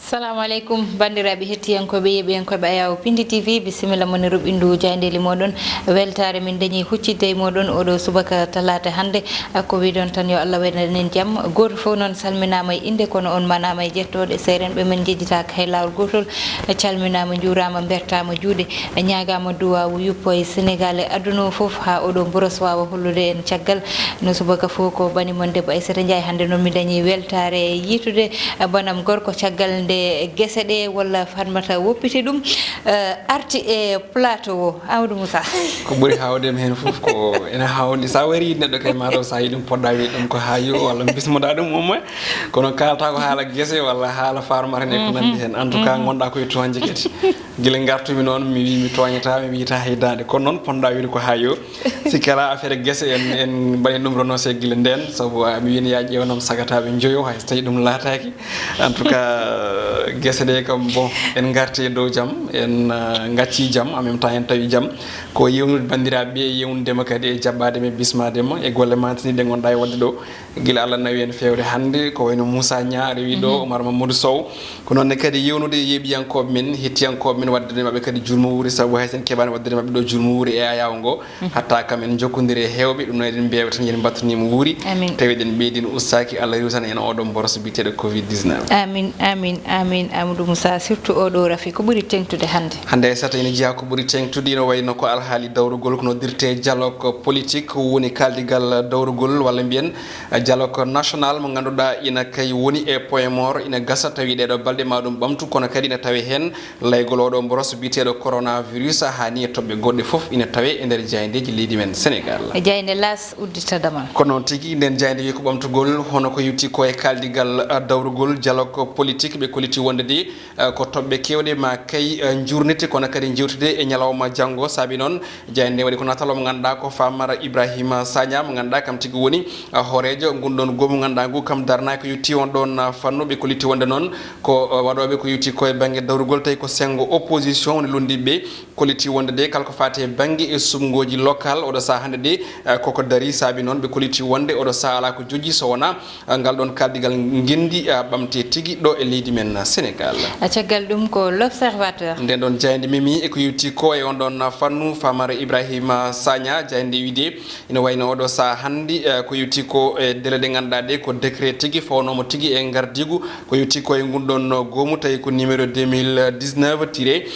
Assalamu alaikum bandiraɓe hettiyankoɓe yeɓiyankoɓe Ayaw Pindi TV bisimilla mon ruɓindu jayndeli moɗon weltare min dañi huccidde e moɗon oɗo subaka talata hande ko wiɗon tan yo Allah waɗanen jaam goto fof noon salminama e inde kono on manama e jettoɗe serenɓe men jejjitaka hay lawol gotol calminama jurama bertama juuɗe ñagama duwawu yuppo e Sénégal e aduna foof ha oɗo boros wawa hollude en caggal no subaka fof ko banimon debbo Aissata Ndiaye hande noon mi dañi weltare yitude bonam gorko caggal nde gese ɗe walla Fatmata woppiti ɗum arti e plateau o Amadou Moussa ko ɓuri hawdema hen foof ko ene hawde sa wari neɗɗo kay mataw sa yi ɗum poɗɗa wi ɗum ko ha yo walla bismoɗa ɗum au moins kono kalata ko haala gese walla haala Farmata ne ko nandi hen en tout cas gonɗa koye toñje kadi guila gartumi noon mi wi mi toñata mi wiyata haydade kono noon ponɗa wiide ko ha yo sikki ala affaire gese en mbaɗi ɗum renonce guila nden saabu mi wini ya ƴewnam sagataɓe joyo hay so tawi ɗum laataki en tout cas gese ɗe kam bon en garti e dow jaam en gacci jaam en même temps en tawi jaam ko yewnude bandiraɓe yewnudema kadi e jaɓɓadema e bismadema e golle mantini ɗe gonɗa e wadde ɗo guila Allah nawi en fewde hande ko wayno Moussa Nia rewi ɗo Oumar Mamadou Sow ko noonne kadi yewnude yeeɓiyankoɓe men hettiyankoɓe men waddude mabɓe kadi julmo wuuri saabu hay sen keɓani waddude mabɓe ɗo julmo wuuri e Ayaw ngo hatta kam en jokkodiri e hewɓe ɗum noon eɗen mbiyaɓe tan yen battanima wuuri tawi eɗen ɓeydino ustaki Allah riwtan en oɗon boros biteɗo Covid 19 amin amin amin Amadou Moussa surtout oɗo Rafi ko ɓuuri tengtude hande Aissata ene jeeya ko ɓuuri tengtude ino wayno ko alhaali dawrugol ko noddirte dialogue politique woni kaldigal dawrugol walla mbiyen dialogue national mo ganduɗa ina kay woni e point mort ina gasa tawi ɗeɗo balɗe ma ɗum ɓamtu kono kadi ina tawe hen laygol oɗo boros biteɗo coronavirus hani e toɓɓe goɗɗe foof ina tawe e nder jayndeji leydi men Sénégal jayde las uddita damal ko noon tigui nden jayde wi ko ɓamtugol hono ko yutti ko e kaldigal dawrugol dialogue politique ɓe koliti wonde de ko toɓɓe kewɗe ma kay jurnete kono kadi jewtude e ñalawma janggo saabi noon jayde waɗi ko natalo mo ganduɗa ko Famara Ibrahima Sagna mo ganduɗa kam tigui woni horejo gonɗon gomo ganduɗa ngu kam darnaki ko yutti on ɗon fannu ɓe koliti wonde noon ko waɗoɓe ko yutti koye banggue dawrugol tawi ko sengo opposition woni londiɓe koliti wonde de kala ko fate banggue e sumgoji local oɗo saaha hande de koko dari saabi noon ɓe koliti wonde oɗo saaha ala ko joogui so wona ngal ɗon kaldigal guendi ɓamte tigui ɗo e leydi men Sénégal caggal ɗum ko l'observateur nden ɗon jayde memi eko yutti ko e on ɗon fannu Famara Ibrahima Sagna jayde wiide ina wayno oɗo saaha hande ko yutti ko e délai ɗe ganduɗa ɗe ko décret tigui fawnomo tigui e gardigu ko yutti ko e gunɗon goomu tawi ko numéro 2019 tiré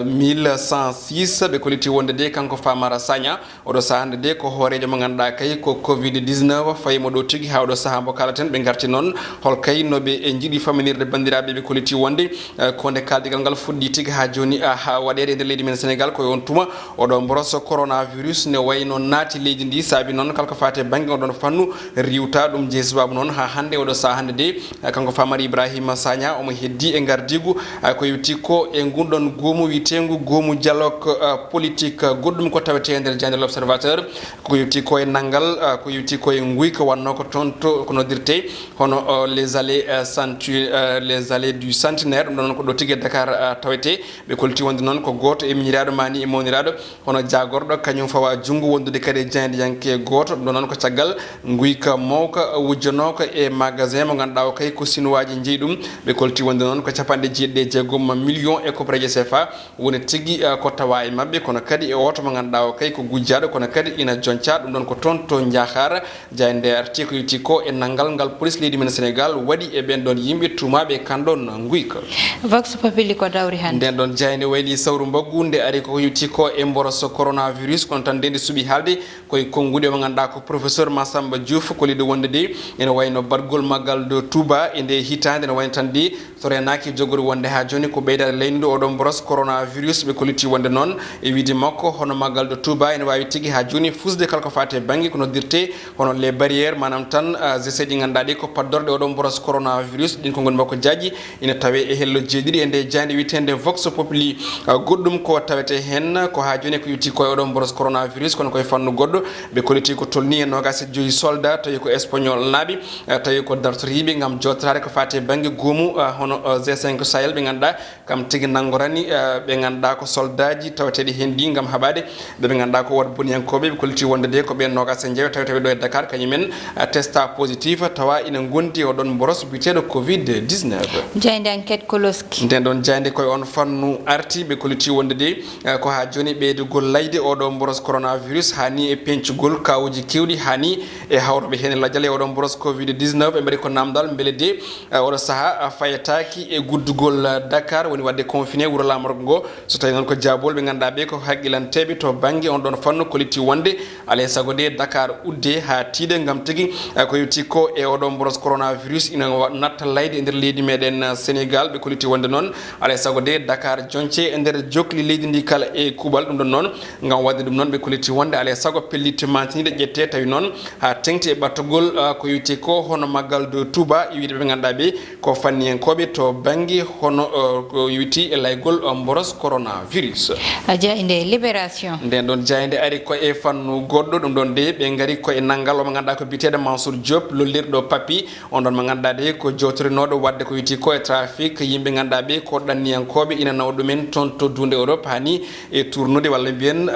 1106 ɓe koliti wonde de kanko Famara Sagna oɗo saaha hande de ko hoorejo mo ganduɗa kay ko Covid 19 fayimo ɗo tigui ha oɗo saaha mo kalaten ɓe garti noon hol kay noɓe e jiiɗi faminirde bandiraɓe ɓe koliti wonde konde kaldigal ngal fuɗɗi tigui ha joni ha waɗede e nder leydi men Sénégal koye on tuma oɗo boros coronavirus ne wayno naati leydi ndi saabi noon kala ko fate banggue oɗon fannu riwta ɗum jeeyi sababu noon ha hande oɗo saaha hande de kanko Famara Ibrahima Sagna omo heddi e gardigu ko yetti ko e gunɗon goomu witegu goomu dialogue politique goɗɗum ko tawete e nder jande l'observateur ko yetti ko e naggal ko yetti ko e guyka wanno ko toon to ko noddirte hono les allées du centenaire ɗum ɗon noon ko ɗo tigui Dakar tawete ɓe kolti wonde noon ko goto e miñiraɗo mani e mawniraɗo hono jagorɗo kañum fawa junggo wondude kadi e jayde yanke goto ɗum ɗon noon ko caggal guyka mawka wujjanoka e magasin mo ganduɗa o kay ko sinowaji jeeyi ɗum ɓe kolti wonde noon ko capanɗe jeeɗiɗe jeegom million e copraje CFA woni tigui ko tawa e mabɓe kono kadi e oto mo ganduɗa o kay ko gujjaɗo kono kadi ina jonca ɗum ɗon ko toon to Diakhar jayde arti ko yetti ko e naggal ngal police leydi men Sénégal waɗi e ɓen ɗon yimɓe tumaɓe kanɗon guyka vox populi ko dawri hande nden ɗon jayde wayli sawru mbaggu nde ari ko yetti ko e boros coronavirus kono tan nde suuɓi haalde koye konguɗi mo ganduɗa ko professeur Massamba Diouf koliɗo wonde de ene wayno badgol maggal de Touba e nde hitande ene wayno tan de so renaki jogori wonde ha joni ko ɓeydade laynude oɗon boros coronavirus ɓe koliti wonde noon e wiide makko hono maggal de Touba ene wawi tigui ha joni fusde kala ko fate banggue ko noddirte hono les barrières manam tan gese ɗi ganduɗa ɗi ko paddorde oɗon boros coronavirus ɗin ko goni makko jaji ina tawe e hello jeeɗiɗi e nde jayde witende vox populi goɗɗum ko tawete hen ko ha joni ko yutti koye oɗon boros coronavirus kono koye fannu goɗɗo ɓe koliti ko tolni e 25 soldat tawi ko ko espagnol naɓe tawi ko dartoriɓe gam jottade ko fati banggue goomu hono G5 Sahel ɓe ganduɗa kam tigui naggorani ɓe ganduɗa ko soldaji tawateɗi hen ɗi gam haɓade ɓe ganduɗa ko wat boniyankoɓe ɓe kolliti wonde de ko ɓen nogas e jeewe tawi ɗo e Dakar kañumen testa positif tawa ina gondi oɗon boros biteɗo Covid 19 jayde enquête koloski nden ɗon jayde koye on fannu arti ɓe kolliti wonde de ko ha joni ɓeydugol layde oɗo boros coronavirus hani e pencugol kawuji kewɗi hani e hawroɓe hen ladial e oɗon boros Covid 19 ɓe mbaɗi ko namdal beele de oɗo saaha fayataki e guddugol Dakar woni wadde confiné wuuro lamorgo ngo so tawi noon ko jabol ɓe ganduɗa ɓe ko haqqilanteɓe to banggue on ɗon fannu kolliti wonde alay saago de Dakar udde ha tiiɗe gam tigui ko yetti ko e oɗon boros coronavirus ina natta layde e nder leydi meɗen Sénégal ɓe kolliti wonde noon alay saago de Dakar jonce e nder jokli leydi ndi kala e kuuɓal ɗum ɗon noon gam wadde ɗum noon ɓe kolliti wonde alay saago pellitte mantiniɗe ƴette tawi noon ha tengti e ɓattogol ko yetti ko hono maggal de Touba wiide ɓe ganduɗa ɓe ko fanniyankoɓe to banggue hono ko yetti e laygol boros coronavirus jayde libération nden ɗon jayde ari ko e fannu goɗɗo ɗum ɗon de ɓe gari koye nanggal omo ganduɗa ko biteɗo Mansour Diop lollirɗo papi on ɗon mo ganduɗa de ko jawtorinoɗo wadde ko yetti ko e trafic yimɓe ganduɗa ɓe ko ɗanniyankoɓe ina nawa ɗumen toon to dunde Europe hani e tournude walla mbiyen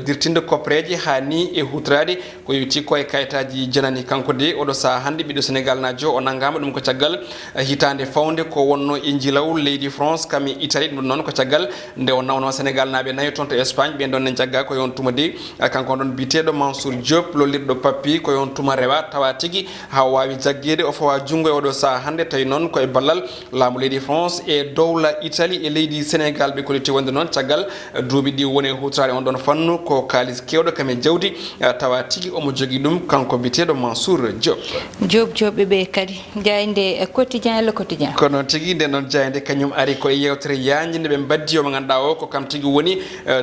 dirtinde koppereje hani e hutorade ko yetti ko e kayitaji janani kanko de oɗo saaha hande ɓiɗo Sénégal najo o nanggama ɗum ko caggal hitande fawde ko wonno e jilaw leydi France kam e Italie ɗum noon ko caggal nde o nawno Sénégal naɓe nayi toon to Espagne ɓen ɗon ne jagga ko yon tuma de kanko ɗon biteɗo Mansour Diop lollirɗo papi ko yon tuma rewa tawa tigui ha wawi jaggede o fawa junggo e oɗo saaha hande tawi noon koye ballal laamu leydi France e dowla Italie e leydi Sénégal ɓe kolliti wonde noon caggal duuɓi ɗi woni hutorade on ɗon fannu ko kalis kewɗo kam e jawdi tawa tigui omo jogui ɗum kanko biteɗo Mansour Diop joɓɓe ɓe kadi jayde quotidien le quotidien ko noon tigui nden noon jayde kañum ari koye yewtere yajde nde ɓe baddi omo ganduɗa o ko kam tigui woni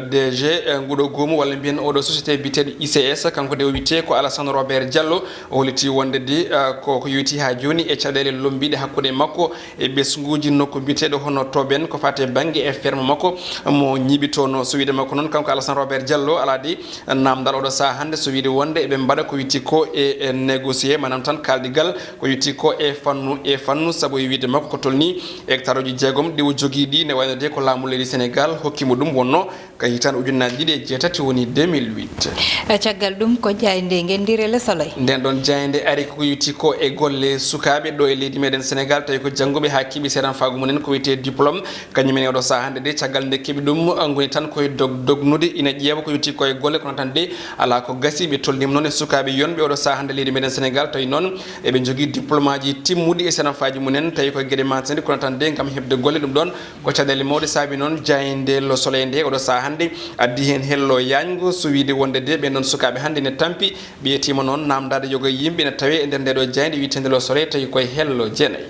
DG nguɗo goomu walla mbiyen oɗo société biteɗo ICS kanko de o wiyete ko Alassane Robert Diallo o holliti wonde de ko yewti ha joni e caɗele lombiɗe hakkude makko e ɓesguji nokku biteɗo hono toɓen ko fate banggue e ferme makko mo ñiɓitono so wiide makko noon kanko Alassane Robert Diallo ala di namdal oɗo saaha hande so wiide wonde eɓe mbaɗa ko witti ko e négocié manam tan kaldigal ko witti ko e fannu saabu e wiide makko ko tolni hectare uji jeegom ɗi o jogui ɗi ne wayno de ko laamu leydi Sénégal hokkimo ɗum wonno ka hitande ujunnaji ɗiɗi e jeetati woni 2008 caggal ɗum ko jayde gendire Le Soleil nden ɗon jayde ari ko yetti ko e golle sukaɓe ɗo e leydi meɗen Sénégal tawi ko janggoɓe ha keeɓi seeɗan fagu mumen ko wiyete diplôme kañumen oɗo saaha hande de caggal nde keeɓi ɗum goni tan koye dognude ina ƴeewa ko yetti koye golle kono tan de ala ko gasi ɓe tolnima noon e sukaɓe yonɓe oɗo saaha hande leydi meɗen Sénégal tawi noon eɓe jogui diplôme aji timmuɗi e seeɗan faji mumen tawi koye gueɗe mantinede kono tan de gam hebde golle ɗum ɗon ko caɗele mawɗe saabi noon jayde Le Soleil nde oɗo saaha hande addi hen hello yañgo so wiide wonde de ɓen ɗon sukaɓe hande ne tampi ɓiyetima noon namdade yogo yimɓe ne tawe e nder ndeɗo jayde wiyetede Le Soleil tawi koye hello jeenayyi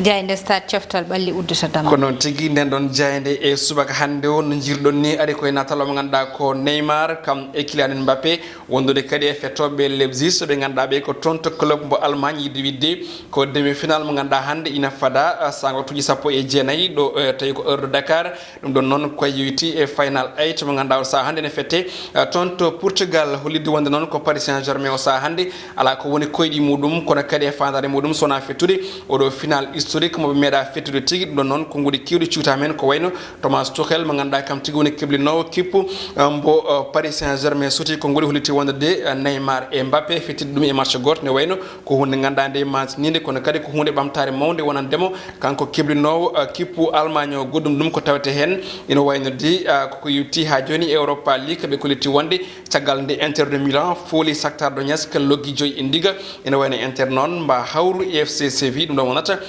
jayde stade coftal ɓalli uddata dama ko noon tigui nden ɗon jayde e subaka hande o no jirɗon ni ari koye natal omo ganduɗa ko Neymar kam e Kylian Mbappé wondude kadi e fettoɓe Leipzig ɓe ganduɗa ɓe ko toon to club mbo Allemagne yidde widde ko demi final mo ganduɗa hande ina fada sangotuji sappo e jeenayyi ɗo tawi ko heure de Dakar ɗum ɗon noon koye yewti e final 8 mo ganduɗa o saaha hande ne fette toon to Portugal hollidde wonde noon ko Paris Saint-Germain o saaha hande ala ko woni koyɗi muɗum kono kadi e fandare muɗum sona fettude oɗo final historique moɓe meeɗa fettude tigui ɗum ɗon noon ko guuɗi kewɗi cuuta men ko wayno Thomas Tuchel mo ganduɗa kam tigui woni keblinowo kippu mbo Paris Saint-Germain soti ko guuɗi holliti wonde de Neymar e Mbappé fettide ɗum e match goto ne wayno ko hunde ganduɗa nde mantinide kono kadi ko hunde ɓamtare mawde wonandemo kanko keblinowo kippu Allemagne o goɗɗum ɗum ko tawete hen ina wayno de koko yewti ha joni Europa League ɓe kolliti wonde caggal nde Inter de Milan fooli Shakhtar Donetsk loggi joyi e ndiga ina wayno Inter noon mba hawru FC Séville ɗum ɗon wonata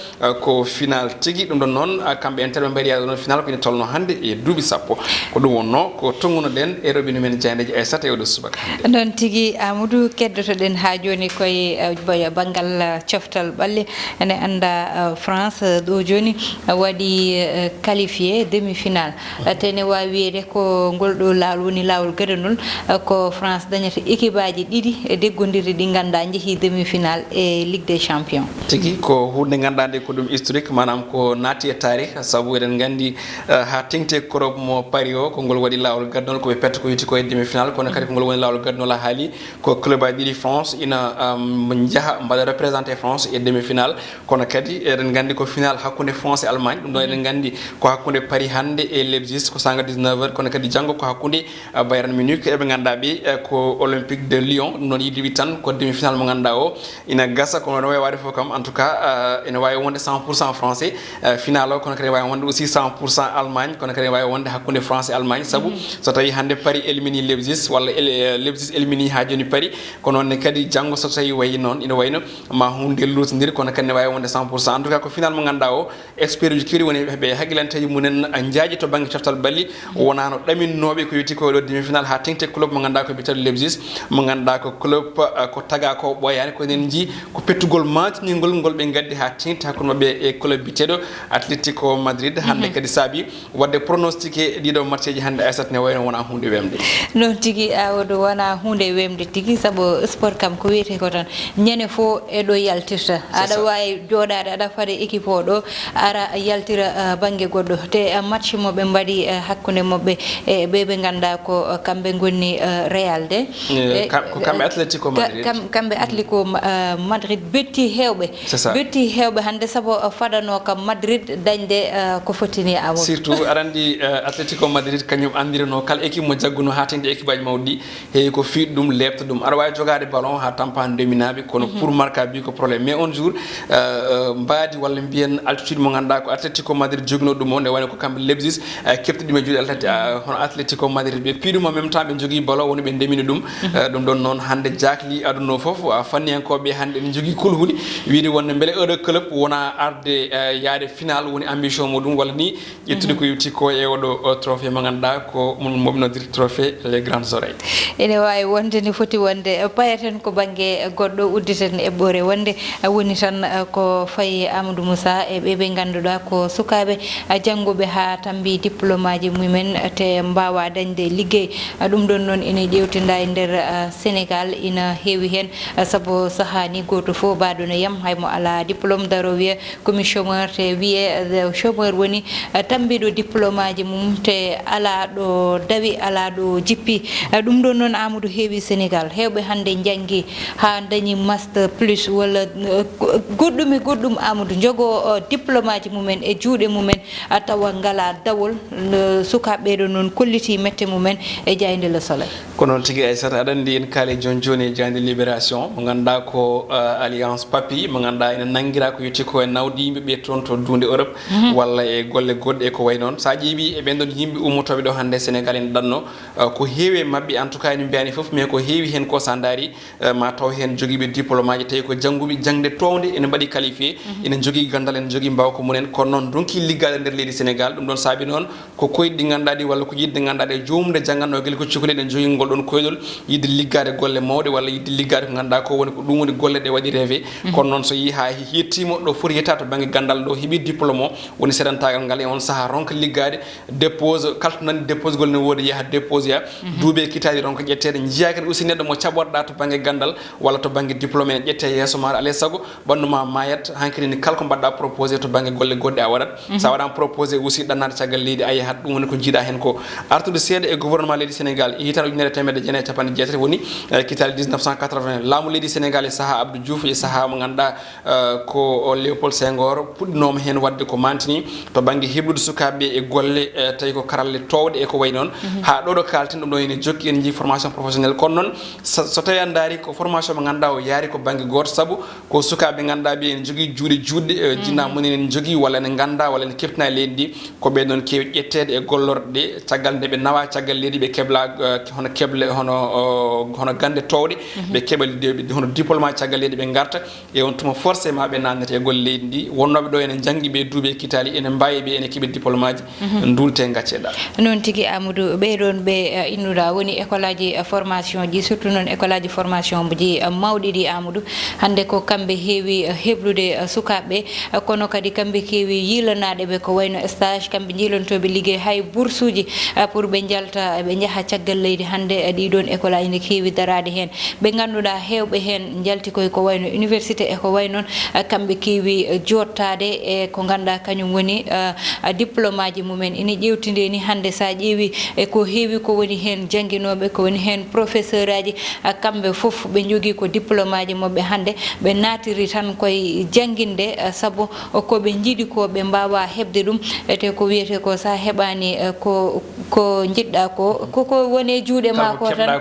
ko final tigui ɗum ɗon noon kamɓe Inter ɓe mbaɗi yaade ɗon final ko ina tolno hande e duuɓi sappo ko ɗum wonno ko tongunoɗen e roɓino men Diayndeji Aissata e oɗo subaka noon tigui Amadou keddotoɗen ha joni koye banggal coftal ɓalle ene anda France ɗo joni waɗi qualifié demi final tene wawi wiyede ko ngol ɗo lawol woni lawol gadanol ko France dañata équipe aji ɗiɗi deggodiri ɗi ganduɗa jeehi demi final e Ligue des Champions tigui ko hunde ganduɗa nde ko ɗum historique manam ko naati e tarih saabu eɗen gandi ha tengte korob mo Paris o ko ngol waɗi lawol gaddanol koɓe petta ko yetti koye demi final kono kadi ko ngol woni lawol gaddanol ha haali ko club aji ɗiɗi France ina jaha mbaɗa représenté France e demi-finale kono kadi eɗen gandi ko final hakkunde France e Allemagne ɗum ɗo eɗen gandi ko hakkunde Paris hande e Leipzig ko sanga 19h kono kadi janggo ko hakkunde Bayern Munich eɓe ganduɗa ɓe ko Olympique de Lyon ɗum ɗon yiɗi tan ko demi-finale mo ganduɗa o ina gasa kono no wawi wade fof kam en tout cas ina wawi wonde 100% français final o kono kadi wawi wonde aussi 100% Allemagne kono kadi wawi wonde hakkunde France e Allemagne saabu so tawi hande Paris élimini Leipzig walla Leipzig élimini ha joni Paris kono ne kadi janggo so tawi wayi noon ina wayno ma hunde lutodiri kono kadi ne wawi wonde 100% en tout cas ko final mo ganduɗa o expert uji keeɗi woni ɓe hagguilantaji munen jaaji to banggue coftal balli wonano ɗaminnoɓe ko wiyeti ko ɗo demi final ha tengte club mo ganduɗa ko bitaɗo Leipzig mo ganduɗa ko club ko taga ko ɓoyani ko enen ji ko pettugol matnigol ngol ɓe gaddi ha tengti hakkude mabɓe e club biteɗo Atlético Madrid hande kadi saabi wadde pronostiqué ɗiɗo match ji hande aysat ne wayno wona hunde wemde non tigui awodo wona hunde wemde tigui saabu sport kam ko wiyete ko tan ñande fo eɗo yaltirta aɗa wawi joɗade aɗa faade équipe o ɗo ara yaltira banggue goɗɗo te match moɓe mbaɗi hakkude mabɓe e ɓeɓe ganduɗa ko kamɓe gonni Real de ko kamɓe Atlético Madrid kamɓe Atlético Madrid betti hewɓe hande saabu fadano kam Madrid dañde ko fotini Amadou surtout aɗa andi Atlético Madrid kañum andirano kala équipe mo jagguno ha tengde équipe aji mawɗi heewi ko fiiɗ ɗum lebta ɗum aɗa wawi jogade ballon ha tampani dominaɓe kono pour marque bi ko probléme mais on jour mbaadi walla mbiyen altitude mo ganduɗa ko Atlético Madrid jogino ɗum o nde wayno ko kamɓe Leipzig kefti ɗum e juuɗe hono Atlético Madrid ɓe piiɗum en même temps ɓe jogui ballon woni ɓe ndemini ɗum ɗum ɗon noon hande jakli aduna foof fanniyankoɓe hande ene jogui kulhuli wiide wonde beele oɗo club wona arde yaade final woni ambition muɗum walla ni ƴettude ko yewti ko e oɗo trophée mo ganduɗa ko mobnodir trophée les grandes oreilles ene wawi wonde ni foti wonde payaten ko banggue goɗɗo udditen eɓɓore wonde woni tan ko fayi Amadou Moussa e ɓeɓe ganduɗa ko sukaɓe janggoɓe ha tambi diplôme aji mumen te mbawa dañde liggey ɗum ɗon noon ene ƴewtinda e nder Sénégal ina heewi hen saabu sahani goto fo baɗono yam haymo ala diplôme daro wiya komi chômeur te wiye chômeur woni tambiɗo diplôme aji mum te ala ɗo dawi ala ɗo jippi ɗum ɗon noon Amadou heewi Sénégal hewɓe hande janggi ha dañi master plus walla goɗɗum e goɗɗum Amadou jogo diplôme aji mumen e juuɗe mumen tawa ngala dawol sukaɓe ɗo noon kolliti mette mumen e jayde Le Soleil ko noon tigui Aissata aɗa andi en kaali joni joni e jayde Libération mo ganduɗa ko alliance papi mo ganduɗa ene nanguira ko yetti ko e nawdi yimɓeɓe toon to dunde Europe walla e golle goɗɗe e ko way noon sa ƴeewi e ɓen ɗon yimɓe ummotoɓe ɗo hande Sénégal ene ɗanno ko heewi e mabɓe en tout cas ene mbiyani foof mais ko heewi hen ko sa daari ma taw hen joguiɓe diplôme aji tawi ko jangguɓe jangde towde ene mbaɗi qualifié ene jogui gandal ene jogui mbawko munen kono noon donki liggade nder leydi Sénégal ɗum ɗon saabi noon ko koyɗi ɗi ganduɗa ɗi walla ko yidde ganduɗa ɗe jomde jangganno guel ko cukalel ene jogui ngol ɗon koyɗol yidde liggade golle mawɗe walla yidde liggade ko ganduɗa ko woni ko ɗum woni golle ɗe waɗi rêvé kono noon so yi ha yettimo ɗo foti yetta to banggue gandal ɗo heeɓi diplôme o woni seeɗantagal ngal e on saaha ronka liggade dépose kala to nandi dépose gol ne woodi yaha dépose ya duuɓe kitadi ronka ƴettede jiiya kadi aussi neɗɗo mo caɓorɗa to banggue gandal walla to banggue diplôme ene ƴette yesso ma alay saago ɓannuma mayat hankkadi ni kala ko mbaɗɗa proposé to banggue golle goɗɗe a waɗat sa waɗama proposé aussi ɗannade caggal leydi a yahat ɗum woni ko jiiɗa hen ko artude seeɗa e gouvernement leydi Sénégal hitan ujunere temedde jeenayyi e capanɗe jeetati woni kitali 1980 laamu leydi Sénégal e saaha Abdou Diouf e saaha mo ganduɗa ko Léopold Senghor puɗɗinoma hen wadde ko mantini to banggue heɓlude sukaɓeɓe e golle tawi ko karalle towɗe e ko way noon ha ɗo kalten ɗum ɗo ene jokki ene jii formation professionnel kono noon so tawi an daari ko formation mo ganduɗa o yaari ko banggue goto saabu ko sukaɓe ganduɗa ɓe ene jogui juuɗe juɗɗe jinna mumen ene jogui walla ene ganda walla ene keftina e leydi ndi ko ɓe noon kewi ƴettede e gollorɗe ɗe caggal nde ɓe nawa caggal leydi ɓe kebla hono keble hono gande towɗe ɓe keɓa hono diplôme aji caggal leydi ɓe garta e on tuma forcément ɓe namdete e golle leydi ndi wonnoɓe ɗo ene janggi ɓe duuɓe kitali ene mbawi ɓe ene keeɓi diplôme aji dulte gacceɗa noon tigui Amadou ɓeɗon ɓe innuɗa woni école aji formation ji surtout noon école aji formation ji mawɗi ɗi Amadou hande ko kamɓe heewi heɓlude sukaɓeɓe kono kadi kamɓe keewi yilanaɗeɓe ko wayno stage kamɓe jiilantoɓe ligguey hay bourse uji pour ɓe jalta ɓe jaaha caggal leydi hande ɗiɗon école aji ne keewi darade hen ɓe ganduɗa hewɓe hen jalti koye ko wayno université e ko way noon kamɓe keewi jottade e ko ganduɗa kañum woni diplôme aji mumen ene ƴewtide ni hande sa ƴeewi e ko heewi ko woni hen jangguinoɓe ko woni hen professeur aji kamɓe foof ɓe jogi ko diplôme aji mabɓe hande ɓe natiri tan koye janginde sabu ko ɓe jiiɗi ko ɓe mbawa hebde ɗum ete ko wiyete ko sa heɓani ko jiɗɗa ko woni juuɗe ma ko tan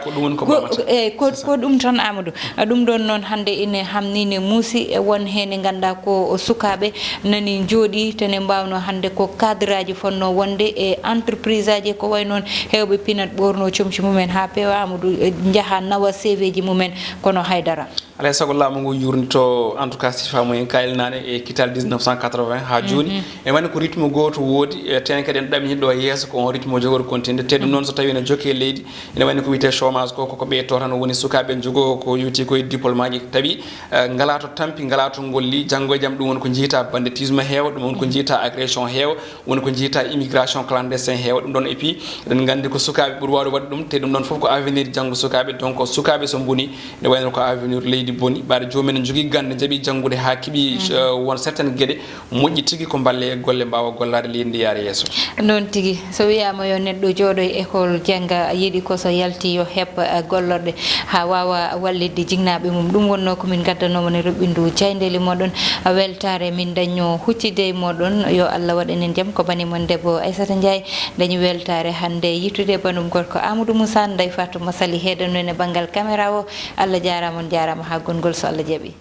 ko ɗum tan Amadou ɗum ɗon noon hande ine hamnine muusi e won hen e ganda ko sukaɓe nani jooɗi tene mbawno hande ko cadre aji fonno wonde e entreprise aji ko way noon hewɓe pinat ɓorno comci mumen ha pewa Amadou jaaha nawa CV ji mumen kono haydara alay sago laamu ngu yurnito en tout cas sifa mumen kaylinane e kital 1980 ha joni e wani ko rythme goto woodi ten kadi en ɗamini ɗo yeeso ko on rythme o jogori continude te ɗum noon so tawi ne jokke leydi ene wani ko wiyete chômage ko koko ɓeyto tan woni sukaɓe jogo ko yewti koye diplôme aji tawi ngala to tampi ngala to golli janggo e jaam ɗum woni ko jiita banditisme heewa ɗum woni ko jiita agression heewa woni ko jiita immigration clandestin heewa ɗum ɗon et puis eɗen gandi ko sukaɓe ɓuuri wawde waɗde ɗum te ɗum ɗon foof ko avenir janggo sukaɓe donc sukaɓe so boni ne wayno ko avenir leydi boni ɓaade jomum en jogui gande jaaɓi janggude ha keeɓi won certaine gueɗe moƴƴi tigui ko balle e golle mbawa gollade leydi ndi yaara yesso noon tigui so wiyama yo neɗɗo jooɗo e école jangga yiiɗi ko so yalti yo heeb gollorɗe ha wawa wallidde jignaɓe mum ɗum wonno komin gaddanoma ne roɓɓindu jayndeli moɗon weltare min daño huccide e moɗon yo Allah waɗanen jaam ko banimon debbo Aissata Ndiaye dañi weltare hande yittude banum gorko Amadou Moussa Ndeye Fatou Massaly heɗanno e banggal caméra o Allah jarama on jarama ha gongol so Allah jaaɓi